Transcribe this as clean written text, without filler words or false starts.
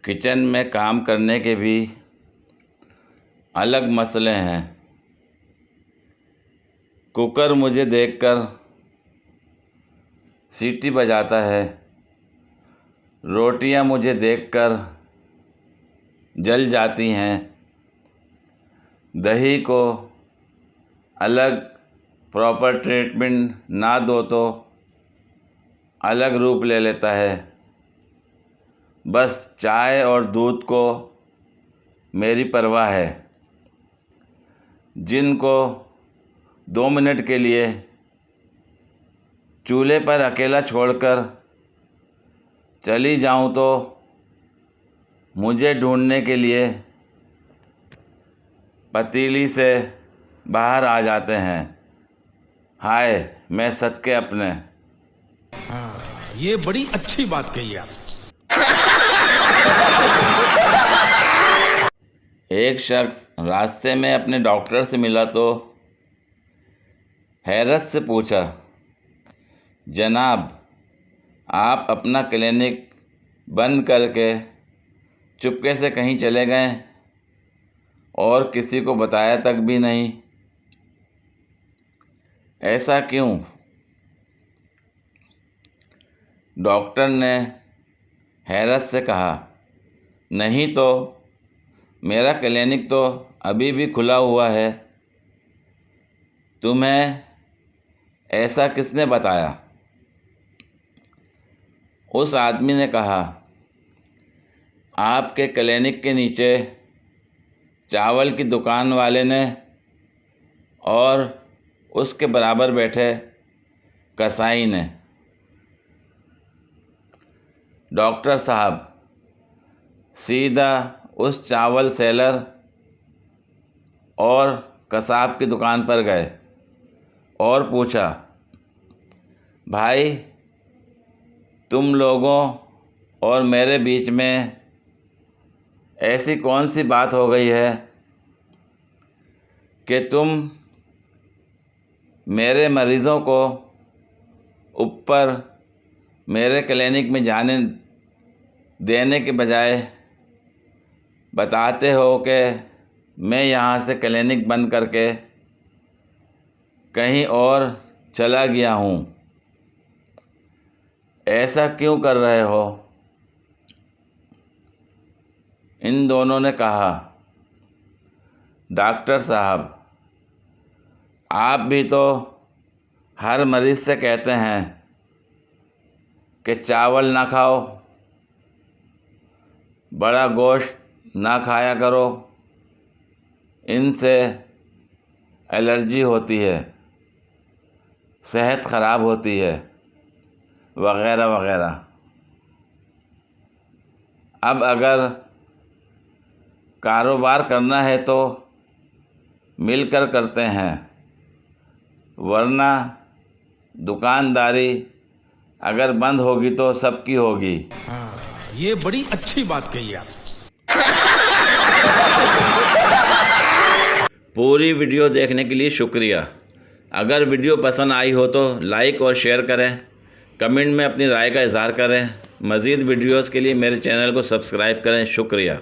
Kitchen में काम करने के भी अलग मसले हैं। कुकर मुझे देखकर सीटी बजाता है, रोटियां मुझे देखकर जल जाती हैं, दही को अलग प्रॉपर ट्रीटमेंट ना दो तो अलग रूप ले लेता है। बस चाय और दूध को मेरी परवाह है। जिनको 2 मिनट के लिए चूल्हे पर अकेला छोड़कर चली जाऊं तो मुझे ढूंढने के लिए पतीली से बाहर आ जाते हैं। हाय मैं सदके अपने। हाँ, ये बड़ी अच्छी बात कही आप। एक शख्स रास्ते में अपने डॉक्टर से मिला तो हैरत से पूछा, जनाब आप अपना क्लिनिक बंद करके चुपके से कहीं चले गए और किसी को बताया तक भी नहीं, ऐसा क्यों? डॉक्टर ने हैरत से कहा, नहीं तो मेरा क्लिनिक तो अभी भी खुला हुआ है। तुम्हें ऐसा किसने बताया? उस आदमी ने कहा, आपके क्लिनिक के नीचे चावल की दुकान वाले ने और उसके बराबर बैठे कसाई ने। डॉक्टर साहब सीधा उस चावल सेलर और कसाब की दुकान पर गए और पूछा, भाई तुम लोगों और मेरे बीच में ऐसी कौन सी बात हो गई है कि तुम मेरे मरीज़ों को ऊपर मेरे क्लिनिक में जाने देने के बजाय बताते हो कि मैं यहाँ से क्लिनिक बंद करके कहीं और चला गया हूँ। ऐसा क्यों कर रहे हो? इन दोनों ने कहा, डॉक्टर साहब आप भी तो हर मरीज़ से कहते हैं कि चावल ना खाओ, बड़ा गोश्त ना खाया करो, इनसे एलर्जी होती है, सेहत ख़राब होती है, वगैरह वगैरह। अब अगर कारोबार करना है तो मिलकर करते हैं, वरना दुकानदारी अगर बंद होगी तो सबकी होगी। हाँ, ये बड़ी अच्छी बात कही आप। पूरी वीडियो देखने के लिए शुक्रिया। अगर वीडियो पसंद आई हो तो लाइक और शेयर करें, कमेंट में अपनी राय का इजहार करें। मज़ीद वीडियोस के लिए मेरे चैनल को सब्सक्राइब करें। शुक्रिया।